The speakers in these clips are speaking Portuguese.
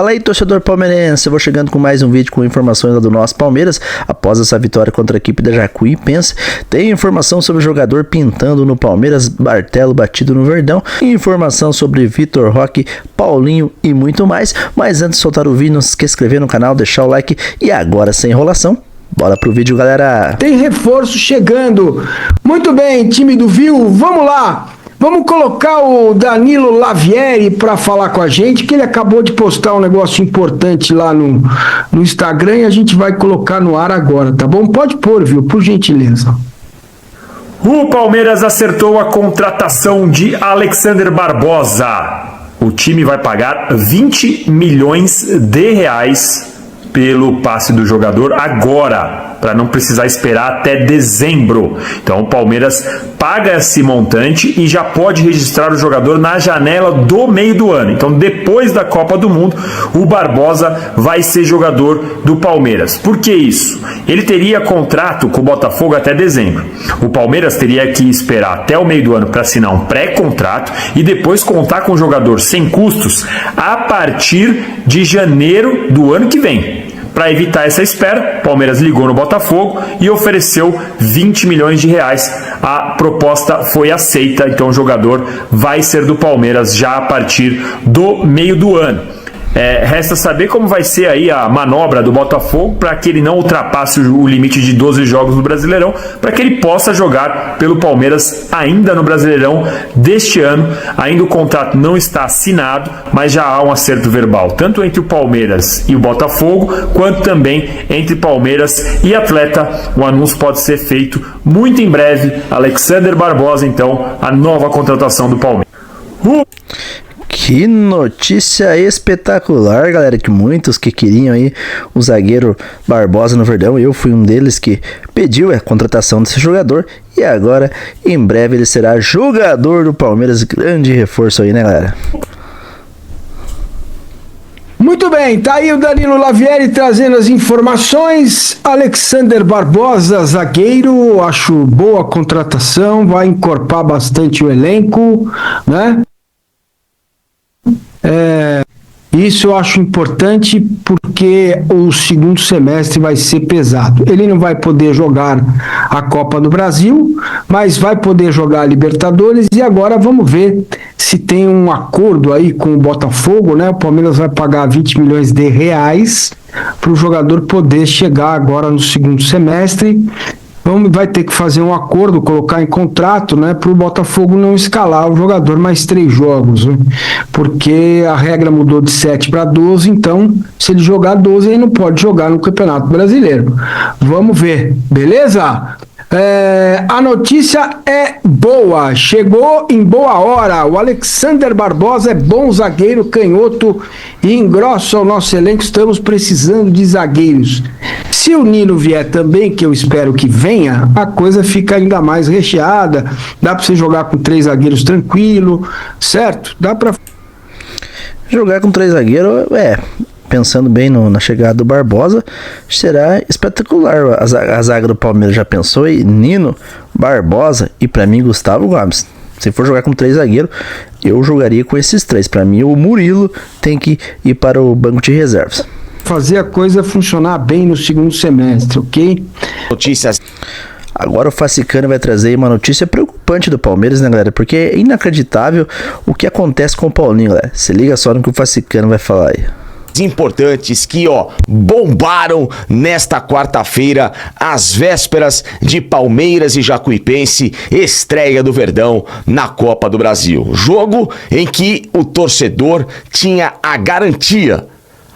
Fala aí, torcedor palmeirense, eu vou chegando com mais um vídeo com informações do nosso Palmeiras após essa vitória contra a equipe da Jacuipense. Tem informação sobre o jogador pintando no Palmeiras, Bartelo batido no Verdão, informação sobre Vitor Roque, Paulinho e muito mais. Mas antes de soltar o vídeo, não se esqueça de se inscrever no canal, deixar o like e agora, sem enrolação, bora pro vídeo, galera. Tem reforço chegando. Muito bem, time do Viu, vamos lá. Vamos colocar o Danilo Lavieri para falar com a gente, que ele acabou de postar um negócio importante lá no Instagram e a gente vai colocar no ar agora, tá bom? Pode pôr, Viu, por gentileza. O Palmeiras acertou a contratação de Alexander Barbosa. O time vai pagar 20 milhões de reais pelo passe do jogador agora, para não precisar esperar até dezembro. Então o Palmeiras paga esse montante e já pode registrar o jogador na janela do meio do ano. Então depois da Copa do Mundo, o Barbosa vai ser jogador do Palmeiras. Por que isso? Ele teria contrato com o Botafogo até dezembro. O Palmeiras teria que esperar até o meio do ano para assinar um pré-contrato e depois contar com o jogador sem custos a partir de janeiro do ano que vem. Para evitar essa espera, o Palmeiras ligou no Botafogo e ofereceu 20 milhões de reais. A proposta foi aceita, então o jogador vai ser do Palmeiras já a partir do meio do ano. Resta saber como vai ser aí a manobra do Botafogo para que ele não ultrapasse o limite de 12 jogos no Brasileirão, para que ele possa jogar pelo Palmeiras ainda no Brasileirão deste ano. Ainda o contrato não está assinado, mas já há um acerto verbal, tanto entre o Palmeiras e o Botafogo, quanto também entre Palmeiras e atleta. O anúncio pode ser feito muito em breve. Alexander Barbosa, então, a nova contratação do Palmeiras. Que notícia espetacular, galera, que muitos que queriam aí o zagueiro Barbosa no Verdão, eu fui um deles que pediu a contratação desse jogador e agora, em breve, ele será jogador do Palmeiras, grande reforço aí, né, galera? Muito bem, tá aí o Danilo Lavieri trazendo as informações. Alexander Barbosa, zagueiro, acho boa contratação, vai encorpar bastante o elenco, né? Isso eu acho importante porque o segundo semestre vai ser pesado. Ele não vai poder jogar a Copa do Brasil, mas vai poder jogar a Libertadores e agora vamos ver se tem um acordo aí com o Botafogo, né? O Palmeiras vai pagar 20 milhões de reais para o jogador poder chegar agora no segundo semestre. Vai ter que fazer um acordo, colocar em contrato, né, para o Botafogo não escalar o jogador mais 3 jogos, né, porque a regra mudou de 7 para 12, então se ele jogar 12, ele não pode jogar no Campeonato Brasileiro. Vamos ver, beleza? A notícia é boa, chegou em boa hora. O Alexander Barbosa é bom zagueiro, canhoto e engrossa o nosso elenco. Estamos precisando de zagueiros. Se o Nino vier também, que eu espero que venha, a coisa fica ainda mais recheada. Dá para você jogar com 3 zagueiros tranquilo, certo? Dá para jogar com 3 zagueiros, pensando bem na chegada do Barbosa, será espetacular. A zaga do Palmeiras já pensou em Nino, Barbosa e para mim Gustavo Gomes. Se for jogar com 3 zagueiros, eu jogaria com esses 3. Para mim o Murilo tem que ir para o banco de reservas. Fazer a coisa funcionar bem no segundo semestre, ok? Notícias. Agora o Facicano vai trazer uma notícia preocupante do Palmeiras, né, galera? Porque é inacreditável o que acontece com o Paulinho, galera. Se liga só no que o Facicano vai falar aí. Importantes que, bombaram nesta quarta-feira, às vésperas de Palmeiras e Jacuipense, estreia do Verdão na Copa do Brasil. Jogo em que o torcedor tinha a garantia.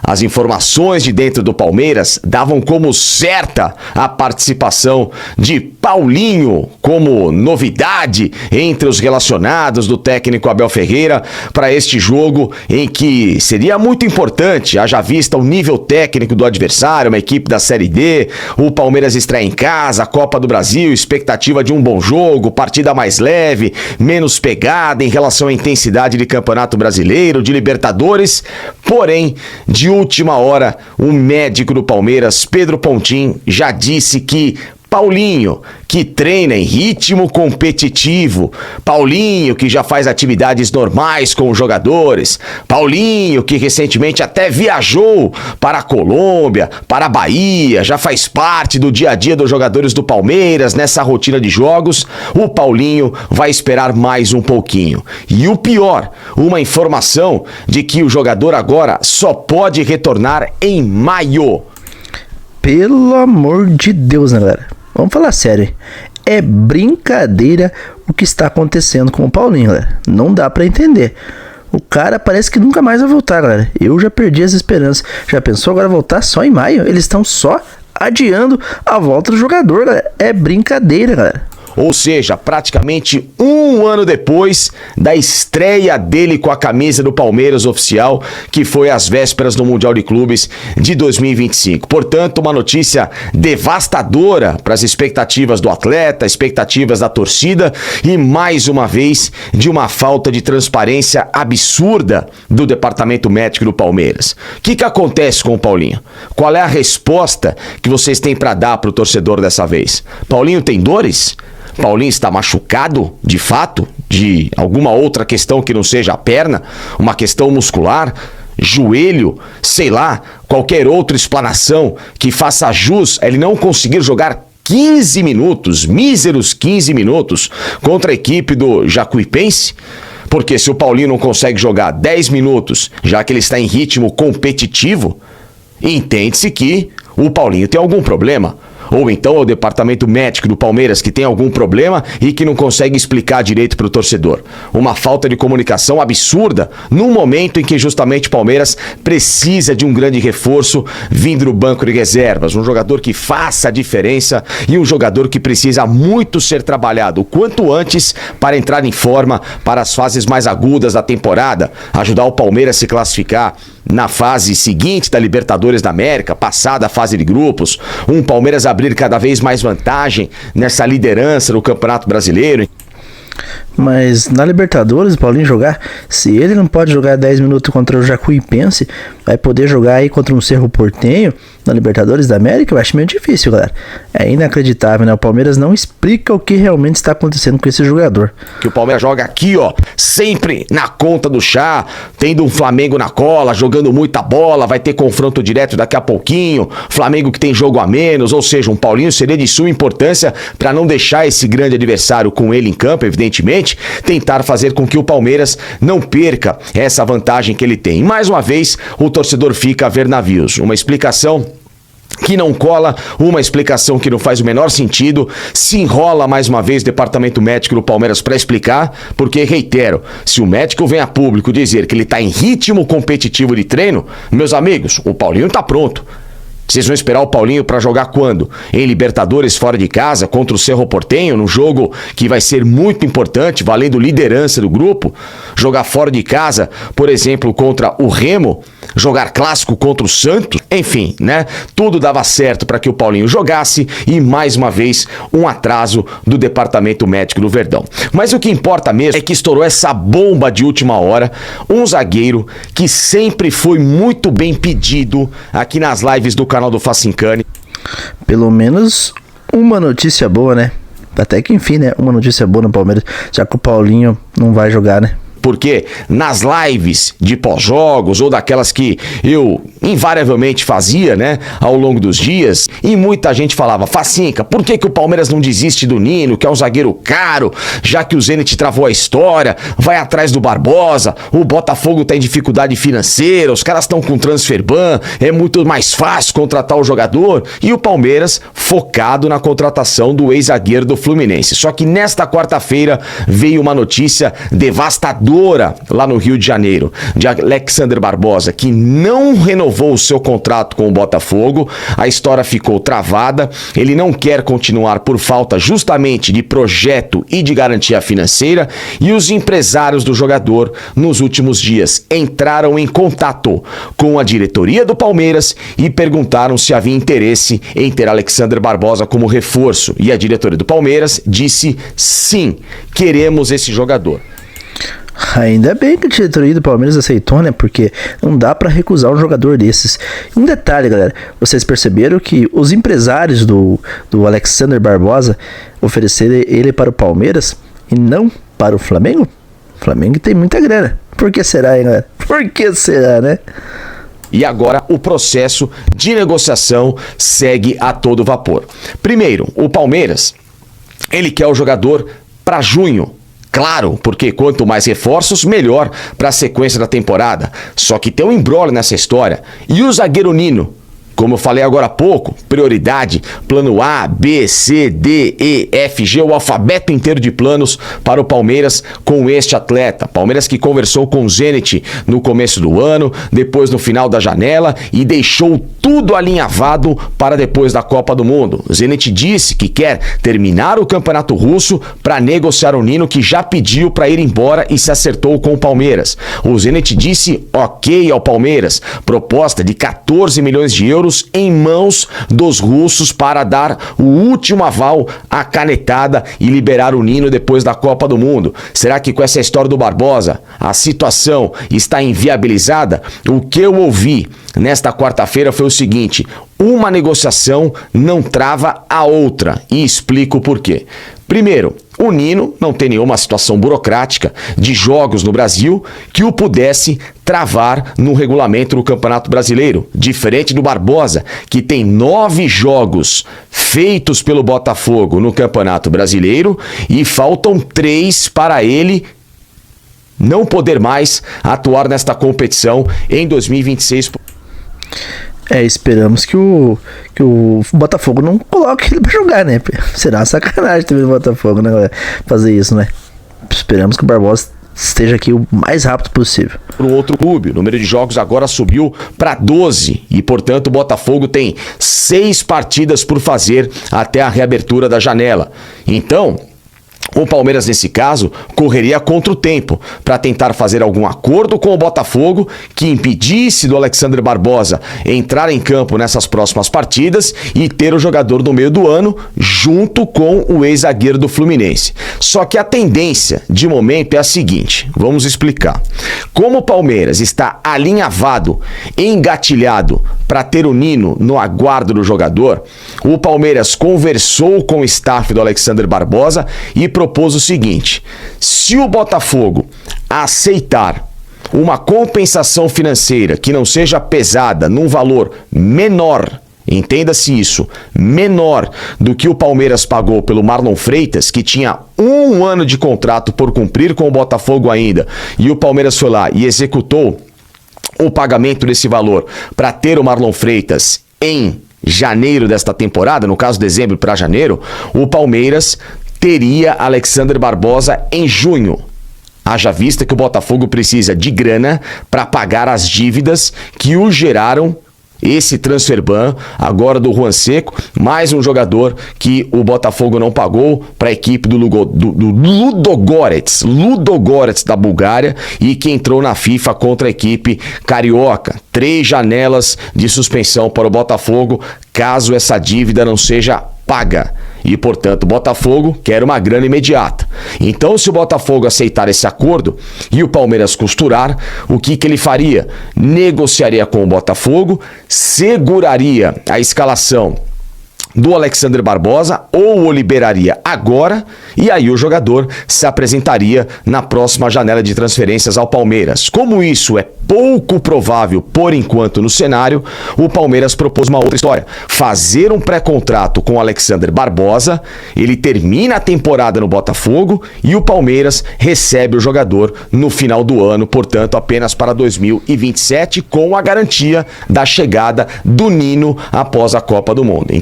As informações de dentro do Palmeiras davam como certa a participação de Paulinho como novidade entre os relacionados do técnico Abel Ferreira para este jogo em que seria muito importante, haja vista o nível técnico do adversário, uma equipe da Série D, o Palmeiras estreia em casa, a Copa do Brasil, expectativa de um bom jogo, partida mais leve, menos pegada em relação à intensidade de Campeonato Brasileiro, de Libertadores, porém, de última hora, o médico do Palmeiras, Pedro Pontin, já disse que Paulinho, que treina em ritmo competitivo. Paulinho, que já faz atividades normais com os jogadores. Paulinho, que recentemente até viajou para a Colômbia, para a Bahia, já faz parte do dia a dia dos jogadores do Palmeiras nessa rotina de jogos. O Paulinho vai esperar mais um pouquinho. E o pior, uma informação de que o jogador agora só pode retornar em maio. Pelo amor de Deus, né, galera? Vamos falar sério, hein? É brincadeira o que está acontecendo com o Paulinho, galera. Não dá pra entender. O cara parece que nunca mais vai voltar, galera. Eu já perdi as esperanças. Já pensou agora voltar só em maio? Eles estão só adiando a volta do jogador, galera. É brincadeira, galera. Ou seja, praticamente um ano depois da estreia dele com a camisa do Palmeiras oficial, que foi às vésperas do Mundial de Clubes de 2025. Portanto, uma notícia devastadora para as expectativas do atleta, expectativas da torcida e, mais uma vez, de uma falta de transparência absurda do departamento médico do Palmeiras. O que acontece com o Paulinho? Qual é a resposta que vocês têm para dar para o torcedor dessa vez? Paulinho tem dores? Paulinho está machucado, de fato, de alguma outra questão que não seja a perna, uma questão muscular, joelho, sei lá, qualquer outra explanação que faça jus a ele não conseguir jogar 15 minutos, míseros 15 minutos, contra a equipe do Jacuipense? Porque se o Paulinho não consegue jogar 10 minutos, já que ele está em ritmo competitivo, entende-se que o Paulinho tem algum problema. Ou então é o departamento médico do Palmeiras que tem algum problema e que não consegue explicar direito para o torcedor. Uma falta de comunicação absurda num momento em que justamente o Palmeiras precisa de um grande reforço vindo do banco de reservas. Um jogador que faça a diferença e um jogador que precisa muito ser trabalhado o quanto antes para entrar em forma para as fases mais agudas da temporada, ajudar o Palmeiras a se classificar na fase seguinte da Libertadores da América, passada a fase de grupos, um Palmeiras abrir cada vez mais vantagem nessa liderança do Campeonato Brasileiro. Mas na Libertadores, o Paulinho jogar, se ele não pode jogar 10 minutos contra o Jacuipense, vai poder jogar aí contra um Cerro Porteño na Libertadores da América? Eu acho meio difícil, galera. É inacreditável, né? O Palmeiras não explica o que realmente está acontecendo com esse jogador. Que o Palmeiras joga aqui, ó, sempre na conta do chá, tendo um Flamengo na cola, jogando muita bola, vai ter confronto direto daqui a pouquinho, Flamengo que tem jogo a menos, ou seja, um Paulinho seria de suma importância para não deixar esse grande adversário com ele em campo, evidentemente, tentar fazer com que o Palmeiras não perca essa vantagem que ele tem. E mais uma vez, o torcedor fica a ver navios. Uma explicação que não cola, uma explicação que não faz o menor sentido, se enrola mais uma vez o departamento médico do Palmeiras para explicar, porque, reitero, se o médico vem a público dizer que ele está em ritmo competitivo de treino, meus amigos, o Paulinho está pronto. Vocês vão esperar o Paulinho para jogar quando? Em Libertadores fora de casa, contra o Cerro Porteño, num jogo que vai ser muito importante, valendo liderança do grupo? Jogar fora de casa, por exemplo, contra o Remo? Jogar clássico contra o Santos? Enfim, né? Tudo dava certo para que o Paulinho jogasse e, mais uma vez, um atraso do departamento médico do Verdão. Mas o que importa mesmo é que estourou essa bomba de última hora, um zagueiro que sempre foi muito bem pedido aqui nas lives do canal do Facincani. Pelo menos uma notícia boa, né? Até que enfim, né? Uma notícia boa no Palmeiras, já que o Paulinho não vai jogar, né? Porque nas lives de pós-jogos ou daquelas que eu invariavelmente fazia, né, ao longo dos dias, e muita gente falava: Facinca, por que o Palmeiras não desiste do Nino, que é um zagueiro caro, já que o Zenit travou a história, vai atrás do Barbosa, o Botafogo tá em dificuldade financeira, os caras estão com transfer ban, é muito mais fácil contratar o jogador, e o Palmeiras focado na contratação do ex-zagueiro do Fluminense. Só que nesta quarta-feira veio uma notícia devastadora lá no Rio de Janeiro, de Alexander Barbosa, que não renovou o seu contrato com o Botafogo. A história ficou travada, ele não quer continuar por falta justamente de projeto e de garantia financeira, e os empresários do jogador nos últimos dias entraram em contato com a diretoria do Palmeiras e perguntaram se havia interesse em ter Alexander Barbosa como reforço, e a diretoria do Palmeiras disse: sim, queremos esse jogador. Ainda bem que a diretoria do Palmeiras aceitou, né? Porque não dá pra recusar um jogador desses. Um detalhe, galera. Vocês perceberam que os empresários do Alexander Barbosa ofereceram ele para o Palmeiras e não para o Flamengo? O Flamengo tem muita grana. Por que será, hein, galera? Por que será, né? E agora o processo de negociação segue a todo vapor. Primeiro, o Palmeiras, ele quer o jogador para junho. Claro, porque quanto mais reforços, melhor para a sequência da temporada. Só que tem um imbróglio nessa história. E o zagueiro Nino? Como eu falei agora há pouco, prioridade, plano A, B, C, D, E, F, G, o alfabeto inteiro de planos para o Palmeiras com este atleta. Palmeiras que conversou com o Zenit no começo do ano, depois no final da janela e deixou tudo alinhavado para depois da Copa do Mundo. O Zenit disse que quer terminar o Campeonato Russo para negociar o Nino, que já pediu para ir embora e se acertou com o Palmeiras. O Zenit disse ok ao Palmeiras, proposta de 14 milhões de euros em mãos dos russos para dar o último aval à canetada e liberar o Nino depois da Copa do Mundo. Será que com essa história do Barbosa a situação está inviabilizada? O que eu ouvi nesta quarta-feira foi o seguinte: uma negociação não trava a outra, e explico por quê. Primeiro, o Nino não tem nenhuma situação burocrática de jogos no Brasil que o pudesse travar no regulamento do Campeonato Brasileiro. Diferente do Barbosa, que tem 9 jogos feitos pelo Botafogo no Campeonato Brasileiro e faltam 3 para ele não poder mais atuar nesta competição em 2026. Esperamos que o Botafogo não coloque ele pra jogar, né? Será sacanagem também do Botafogo, né, galera? Fazer isso, né? Esperamos que o Barbosa esteja aqui o mais rápido possível. Para um outro clube, o número de jogos agora subiu para 12 e, portanto, o Botafogo tem 6 partidas por fazer até a reabertura da janela. Então, o Palmeiras, nesse caso, correria contra o tempo para tentar fazer algum acordo com o Botafogo que impedisse do Alexander Barbosa entrar em campo nessas próximas partidas e ter o jogador no meio do ano junto com o ex-zagueiro do Fluminense. Só que a tendência de momento é a seguinte, vamos explicar. Como o Palmeiras está alinhavado, engatilhado para ter o Nino no aguardo do jogador, o Palmeiras conversou com o staff do Alexander Barbosa e propôs o seguinte: se o Botafogo aceitar uma compensação financeira que não seja pesada num valor menor, entenda-se isso, menor do que o Palmeiras pagou pelo Marlon Freitas, que tinha 1 ano de contrato por cumprir com o Botafogo ainda, e o Palmeiras foi lá e executou o pagamento desse valor para ter o Marlon Freitas em janeiro desta temporada, no caso dezembro para janeiro, o Palmeiras teria Alexander Barbosa em junho. Haja vista que o Botafogo precisa de grana para pagar as dívidas que o geraram esse transfer ban agora do Juan Seco, mais um jogador que o Botafogo não pagou para a equipe do Ludogorets da Bulgária e que entrou na FIFA contra a equipe carioca. 3 janelas de suspensão para o Botafogo caso essa dívida não seja paga. E, portanto, o Botafogo quer uma grana imediata. Então, se o Botafogo aceitar esse acordo e o Palmeiras costurar, o que ele faria? Negociaria com o Botafogo, seguraria a escalação do Alexander Barbosa ou o liberaria agora e aí o jogador se apresentaria na próxima janela de transferências ao Palmeiras. Como isso é pouco provável por enquanto no cenário, o Palmeiras propôs uma outra história: fazer um pré-contrato com o Alexander Barbosa, ele termina a temporada no Botafogo e o Palmeiras recebe o jogador no final do ano, portanto apenas para 2027, com a garantia da chegada do Nino após a Copa do Mundo.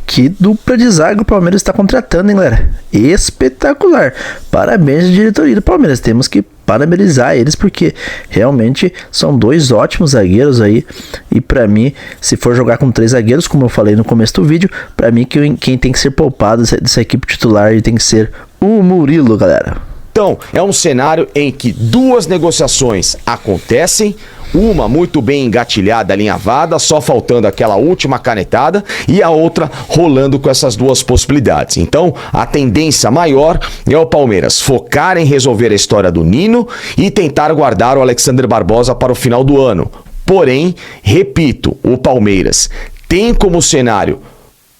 Que dupla de zaga o Palmeiras está contratando, hein, galera? Espetacular. Parabéns à diretoria do Palmeiras. Temos que parabenizar eles porque realmente são 2 ótimos zagueiros aí. E pra mim, se for jogar com 3 zagueiros, como eu falei no começo do vídeo, pra mim quem tem que ser poupado dessa equipe titular tem que ser o Murilo, galera. Então, é um cenário em que 2 negociações acontecem, uma muito bem engatilhada, alinhavada, só faltando aquela última canetada, e a outra rolando com essas duas possibilidades. Então, a tendência maior é o Palmeiras focar em resolver a história do Nino e tentar guardar o Alexander Barbosa para o final do ano. Porém, repito, o Palmeiras tem como cenário,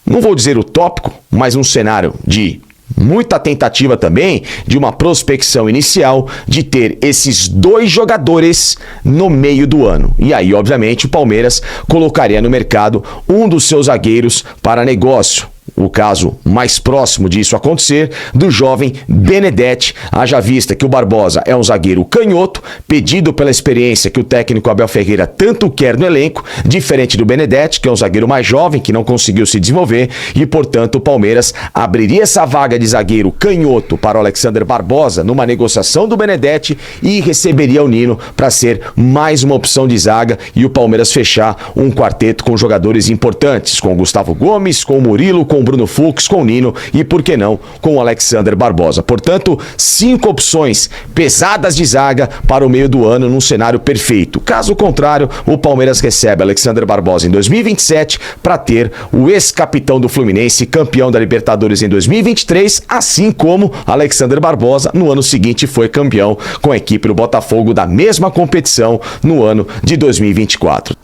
não vou dizer utópico, mas um cenário de muita tentativa também, de uma prospecção inicial, de ter esses 2 jogadores no meio do ano. E aí, obviamente, o Palmeiras colocaria no mercado um dos seus zagueiros para negócio. O caso mais próximo disso acontecer, do jovem Benedetti, haja vista que o Barbosa é um zagueiro canhoto, pedido pela experiência que o técnico Abel Ferreira tanto quer no elenco, diferente do Benedetti, que é um zagueiro mais jovem, que não conseguiu se desenvolver, e portanto o Palmeiras abriria essa vaga de zagueiro canhoto para o Alexander Barbosa numa negociação do Benedetti e receberia o Nino para ser mais uma opção de zaga e o Palmeiras fechar um quarteto com jogadores importantes, com o Gustavo Gomes, com o Murilo, com o Bruno Fux, com o Nino e, por que não, com o Alexander Barbosa. Portanto, 5 opções pesadas de zaga para o meio do ano num cenário perfeito. Caso contrário, o Palmeiras recebe Alexander Barbosa em 2027 para ter o ex-capitão do Fluminense, campeão da Libertadores em 2023, assim como Alexander Barbosa no ano seguinte foi campeão com a equipe do Botafogo da mesma competição no ano de 2024.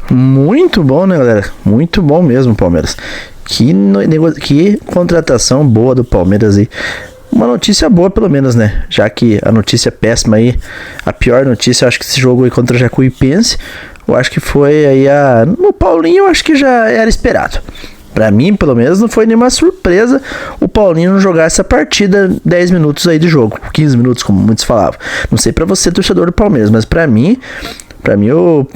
Muito bom, né, galera? Muito bom mesmo, Palmeiras. Que contratação boa do Palmeiras aí. Uma notícia boa, pelo menos, né? Já que a notícia péssima aí, a pior notícia, eu acho que esse jogo aí contra a Jacuipense, eu acho que foi aí no Paulinho, eu acho que já era esperado. Pra mim, pelo menos, não foi nenhuma surpresa o Paulinho não jogar essa partida 10 minutos aí de jogo, 15 minutos, como muitos falavam. Não sei pra você, torcedor do Palmeiras, mas pra mim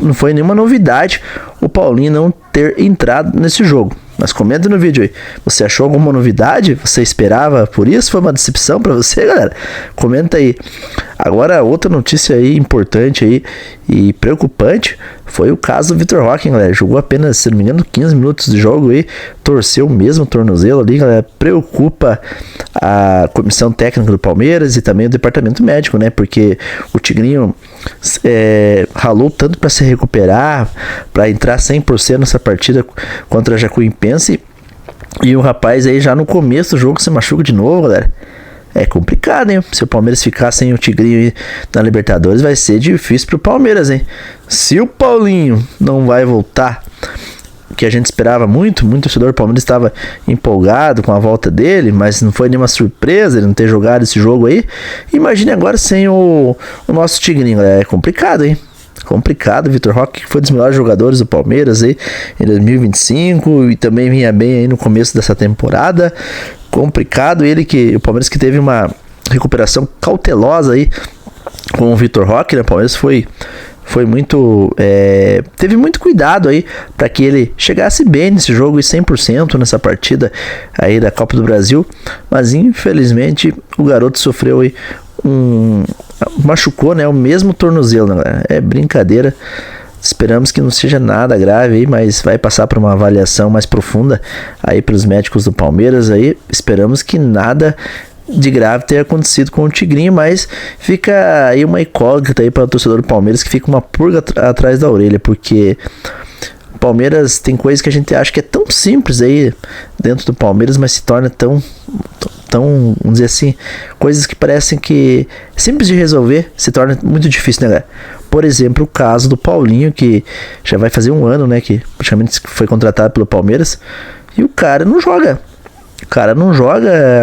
não foi nenhuma novidade o Paulinho não ter entrado nesse jogo. Mas comenta no vídeo aí, você achou alguma novidade? Você esperava por isso? Foi uma decepção pra você, galera? Comenta aí. Agora, outra notícia aí importante aí e preocupante foi o caso do Vitor Roque, galera. Jogou apenas, se não me engano, 15 minutos de jogo aí, torceu o mesmo tornozelo ali, galera. Preocupa a comissão técnica do Palmeiras e também o departamento médico, né? Porque o Tigrinho ralou tanto para se recuperar, para entrar 100% nessa partida contra a Jacuipense, e o rapaz aí já no começo do jogo se machuca de novo, galera. É complicado, hein? Se o Palmeiras ficar sem o Tigrinho aí na Libertadores, vai ser difícil pro Palmeiras, hein? Se o Paulinho não vai voltar, que a gente esperava muito torcedor do Palmeiras estava empolgado com a volta dele, mas não foi nenhuma surpresa ele não ter jogado esse jogo aí. Imagine agora sem o nosso Tigrinho, galera. É complicado, hein? Complicado. Vitor Roque, que foi um dos melhores jogadores do Palmeiras aí em 2025 e também vinha bem aí no começo dessa temporada. Complicado. O Palmeiras que teve uma recuperação cautelosa aí com o Vitor Roque, né? O Palmeiras foi muito, teve muito cuidado aí para que ele chegasse bem nesse jogo e 100% nessa partida aí da Copa do Brasil, mas infelizmente o garoto sofreu aí machucou, né, o mesmo tornozelo, né? É brincadeira. Esperamos que não seja nada grave aí, mas vai passar por uma avaliação mais profunda aí pelos médicos do Palmeiras aí. Esperamos que nada de grave ter acontecido com o Tigrinho, mas fica aí uma incógnita aí para o torcedor do Palmeiras, que fica uma pulga atrás da orelha, porque o Palmeiras tem coisas que a gente acha que é tão simples aí dentro do Palmeiras, mas se torna tão, vamos dizer assim, coisas que parecem que simples de resolver, se torna muito difícil, né, galera? Por exemplo, o caso do Paulinho, que já vai fazer um ano, né, que praticamente foi contratado pelo Palmeiras, e o cara não joga.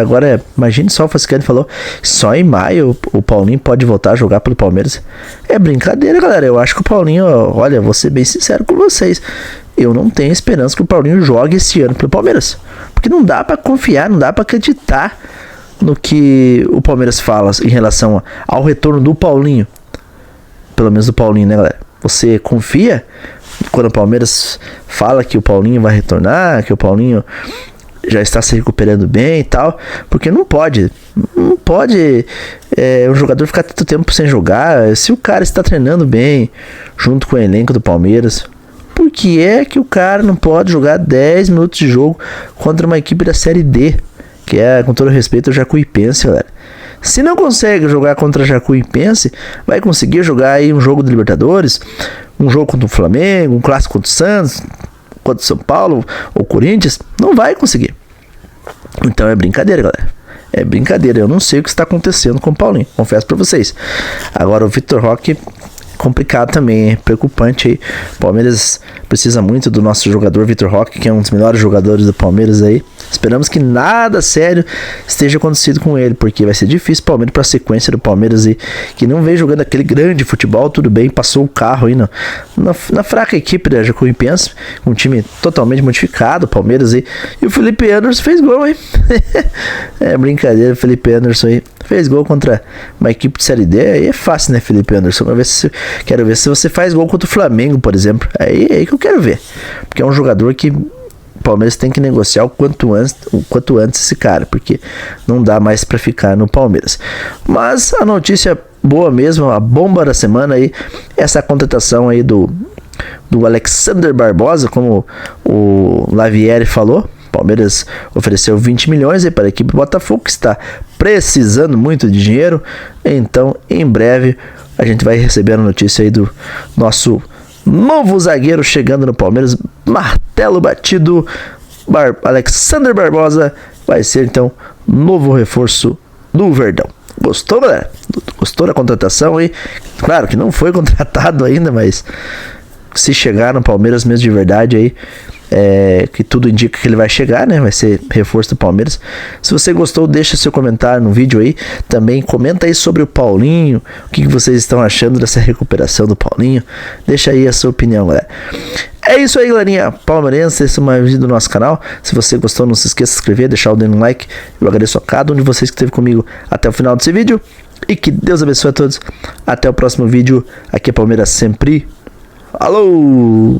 Agora imagine só, o Fascani falou, só em maio o Paulinho pode voltar a jogar pelo Palmeiras. É brincadeira, galera. Eu acho que o Paulinho, olha, vou ser bem sincero com vocês, eu não tenho esperança que o Paulinho jogue esse ano pelo Palmeiras, porque não dá pra confiar, não dá pra acreditar no que o Palmeiras fala em relação ao retorno do Paulinho, pelo menos do Paulinho, né, galera? Você confia quando o Palmeiras fala que o Paulinho vai retornar, que o Paulinho já está se recuperando bem e tal? Porque não pode um jogador ficar tanto tempo sem jogar. Se o cara está treinando bem junto com o elenco do Palmeiras, por que é que o cara não pode jogar 10 minutos de jogo contra uma equipe da Série D, que é, com todo respeito, o Jacuipense, galera? Se não consegue jogar contra Jacuipense, vai conseguir jogar aí um jogo de Libertadores, um jogo contra o Flamengo, um clássico contra o Santos, contra o São Paulo ou Corinthians? Não vai conseguir. Então é brincadeira, galera. É brincadeira. Eu não sei o que está acontecendo com o Paulinho, confesso pra vocês. Agora o Vitor Roque, complicado também, é preocupante aí. O Palmeiras precisa muito do nosso jogador Vitor Roque, que é um dos melhores jogadores do Palmeiras aí. Esperamos que nada sério esteja acontecido com ele, porque vai ser difícil o Palmeiras para a sequência do Palmeiras aí, que não vem jogando aquele grande futebol. Tudo bem, passou o carro aí na fraca equipe da Jacuipense, um time totalmente modificado, o Palmeiras aí. E o Felipe Anderson fez gol, hein? É brincadeira, o Felipe Anderson aí fez gol contra uma equipe de Série D. Aí é fácil, né, Felipe Anderson? Quero ver se você faz gol contra o Flamengo, por exemplo. Aí que eu quero ver, porque é um jogador que o Palmeiras tem que negociar o quanto antes esse cara, porque não dá mais para ficar no Palmeiras. Mas a notícia boa mesmo, a bomba da semana aí, essa contratação aí do Alexander Barbosa, como o Lavieri falou. O Palmeiras ofereceu 20 milhões aí para a equipe do Botafogo, que está precisando muito de dinheiro. Então, em breve, a gente vai receber a notícia aí do nosso novo zagueiro chegando no Palmeiras. Martelo batido, Alexander Barbosa vai ser então novo reforço do Verdão. Gostou, galera? Gostou da contratação aí? Claro que não foi contratado ainda, mas se chegar no Palmeiras mesmo de verdade aí, que tudo indica que ele vai chegar, né? Vai ser reforço do Palmeiras. Se você gostou, deixa seu comentário no vídeo aí. Também comenta aí sobre o Paulinho, o que vocês estão achando dessa recuperação do Paulinho. Deixa aí a sua opinião, galera. É isso aí, galerinha palmeirense. Esse é mais um vídeo do nosso canal. Se você gostou, não se esqueça de se inscrever, deixar o dedo no like. Eu agradeço a cada um de vocês que esteve comigo até o final desse vídeo. E que Deus abençoe a todos. Até o próximo vídeo. Aqui é Palmeiras sempre. Alô!